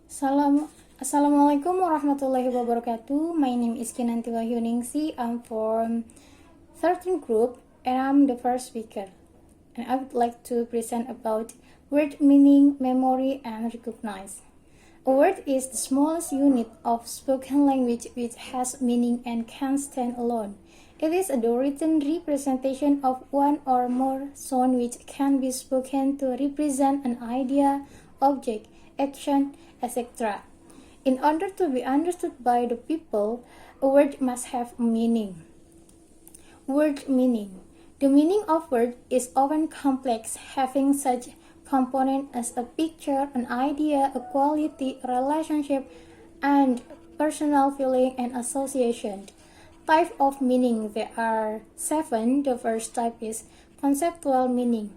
Assalamualaikum warahmatullahi wabarakatuh. My name is Kinanti Wahyuningsih. I'm from 13th group and I'm the first speaker. And I would like to present about word meaning, memory, and recognize. A word is the smallest unit of spoken language which has meaning and can stand alone. It is a written representation of one or more sound which can be spoken to represent an idea, object, action, etc. In order to be understood by the people, a word must have meaning. Word meaning. The meaning of word is often complex, having such components as a picture, an idea, a quality, a relationship, and personal feeling and association. Type of meaning. There are 7. The first type is conceptual meaning.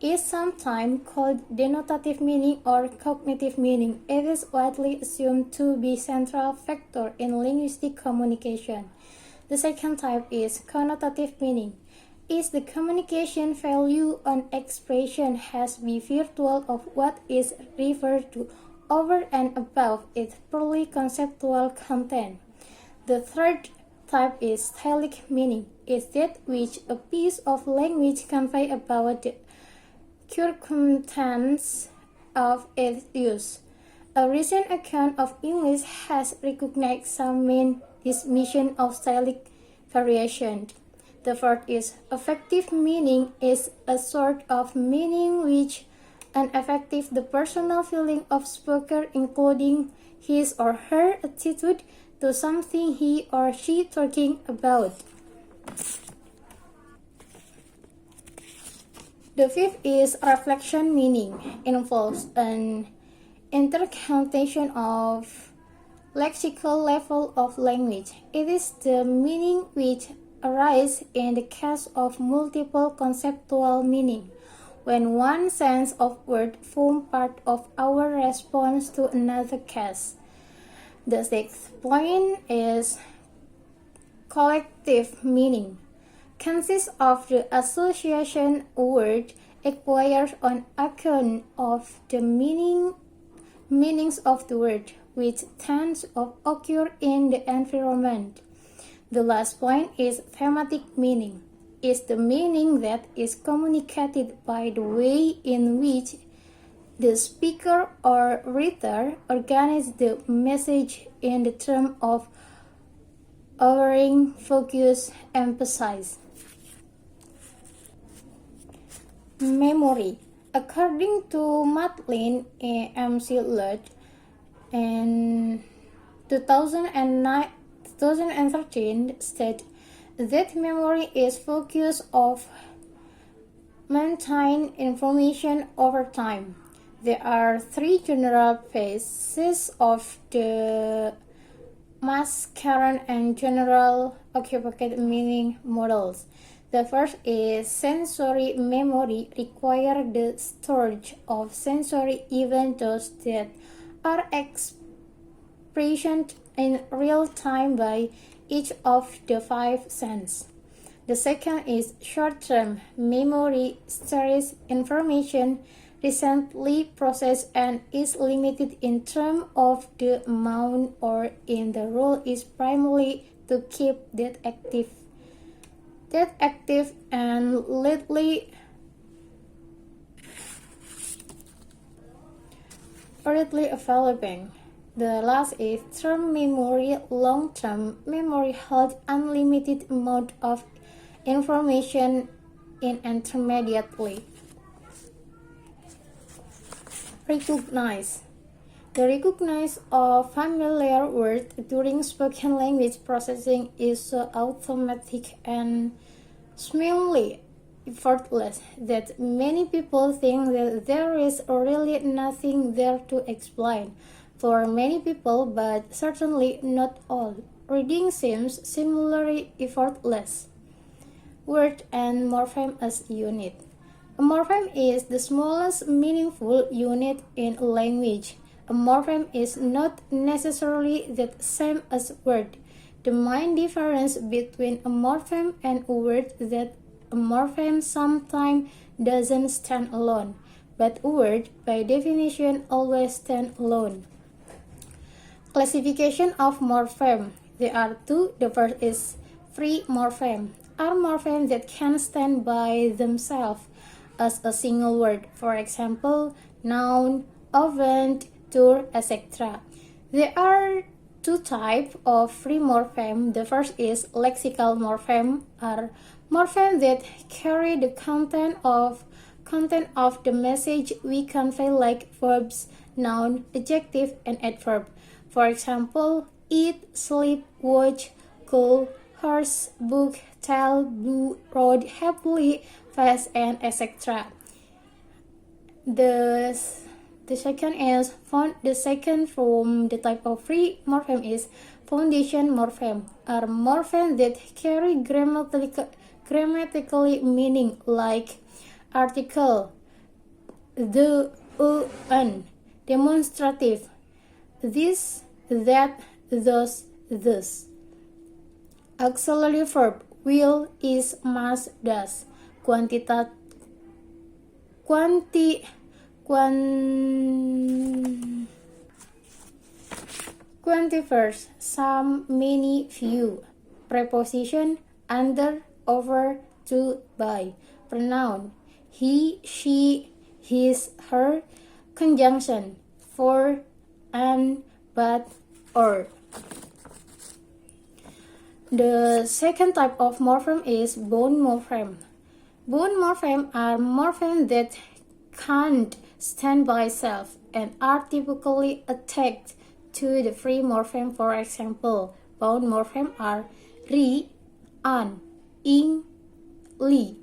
Is sometimes called denotative meaning or cognitive meaning. It is widely assumed to be central factor in linguistic communication. The second type is connotative meaning. Is the communication value on expression has be virtual of what is referred to over and above its purely conceptual content. The third type is stylistic meaning. Is that which a piece of language convey about the circumstance of its use. A recent account of English has recognized some main dismission of stylistic variation. The fourth is affective meaning is a sort of meaning which an affective the personal feeling of speaker including his or her attitude to something he or she talking about. The fifth is reflection meaning. Involves an interpretation of lexical level of language. It is the meaning which arises in the case of multiple conceptual meaning, when one sense of word forms part of our response to another case. The sixth point is collective meaning. Consists of the association word acquired on account of the meanings of the word, which tends to occur in the environment. The last point is thematic meaning. Is the meaning that is communicated by the way in which the speaker or reader organizes the message in the term of ordering, focus, emphasis. Memory. According to Madeline M.C. Lodge in 2013 state that memory is focus of maintain information over time. There are 3 general phases of the mass current and general occupied meaning models. The first is sensory memory, require the storage of sensory events that are experienced in real time by each of the 5 senses. The second is short-term memory, stores information recently processed and is limited in terms of the amount or in the role is primarily to keep that active and readily available. The last is term memory. Long-term memory holds unlimited amount of information intermediately. Recognize. The recognition of familiar words during spoken language processing is so automatic and seemingly effortless that many people think that there is really nothing there to explain. For many people, but certainly not all, reading seems similarly effortless. Word and morpheme as unit. A morpheme is the smallest meaningful unit in a language. A morpheme is not necessarily the same as word. The main difference between a morpheme and a word is that a morpheme sometimes doesn't stand alone, but a word, by definition, always stands alone. Classification of morpheme. There are two. The first is free morpheme. Are morphemes that can stand by themselves as a single word. For example, noun, event, tour, etc. There are two types of free morpheme. The first is lexical morpheme, are morphemes that carry the content of the message we convey, like verbs, noun, adjective, and adverb. For example, eat, sleep, watch, go, horse, book, tell, do, rode, happily, fast, and etc. The second is the second from the type of free morpheme is foundation morpheme, are morphemes that carry grammatically meaning, like article, the, an, demonstrative, this, that, those, this. Auxiliary verb, will, is, must, does. Quantiverse, some, many, few. Preposition, under, over, to, by. Pronoun, he, she, his, her. Conjunction, for, and, but, or. The second type of morpheme is bone morpheme. Bone morphemes are morphemes that can't stand by self and are typically attached to the free morpheme. For example, bone morphemes are re, an, ing, li,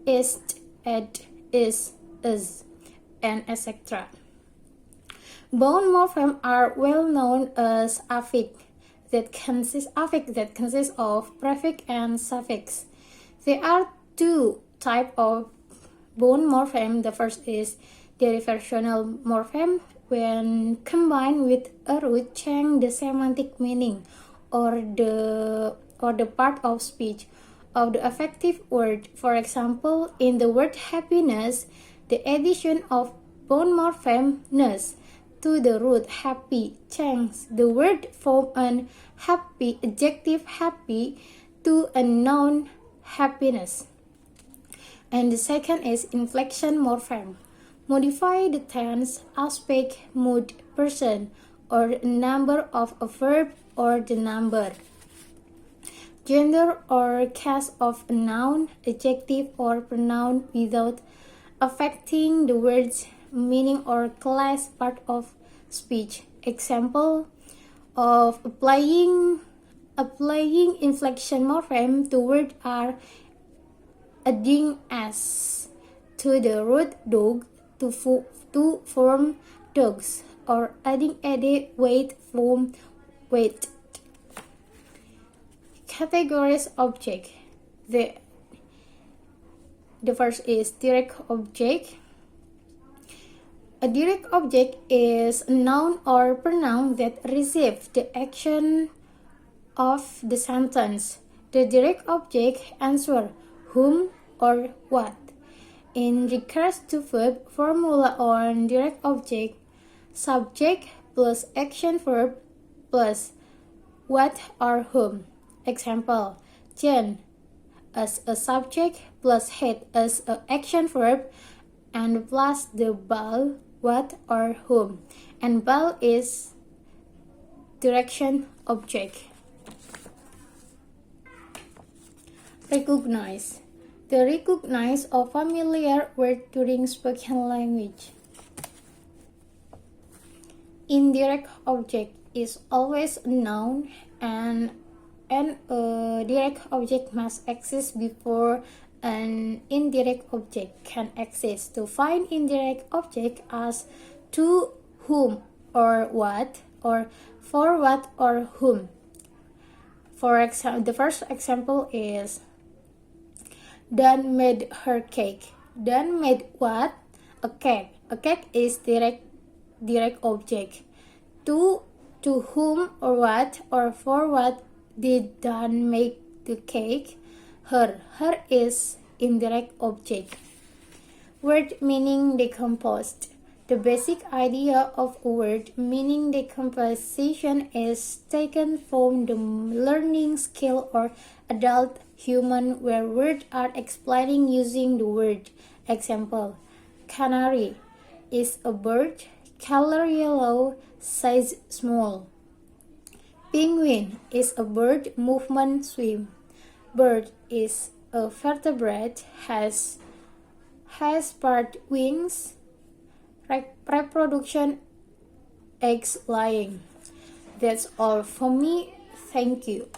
ist, ed, is, and etc. Bone morphemes are well known as affix that consists of prefix and suffix. There are two types of bone morpheme. The first is derivational morpheme. When combined with a root, change the semantic meaning or the part of speech of the affective word. For example, in the word happiness, the addition of bone morpheme ness to the root happy changes the word from an happy adjective happy to a noun happiness. And the second is inflection morpheme. Modify the tense, aspect, mood, person, or number of a verb or the number, gender or case of a noun, adjective, or pronoun without affecting the word's meaning or class part of speech. Example of applying inflection morpheme to word are adding s to the root dog to form dogs, or adding ed weight from weight. Categories object. The first is direct object. A direct object is a noun or pronoun that receives the action of the sentence. The direct object answers whom or what. In regards to verb formula on direct object, subject plus action verb plus what or whom. Example, Jen as a subject plus head as an action verb and plus the ball, what or whom. And ball is direction object. Recognize. The recognize a familiar word during spoken language. Indirect object is always a noun and a direct object must exist before an indirect object can exist. To find indirect object, ask to whom or what, or for what or whom. For example, the first example is Dan made her cake. Dan made what? A cake. A cake is direct object. To whom or what or for what did Dan make the cake? Her. Her is indirect object. Word meaning decomposed. The basic idea of a word, meaning decomposition, is taken from the learning skill or adult human where words are explaining using the word. Example, canary is a bird, color yellow, size small. Penguin is a bird, movement swim. Bird is a vertebrate, has part wings, reproduction, eggs laying. That's all for me. Thank you.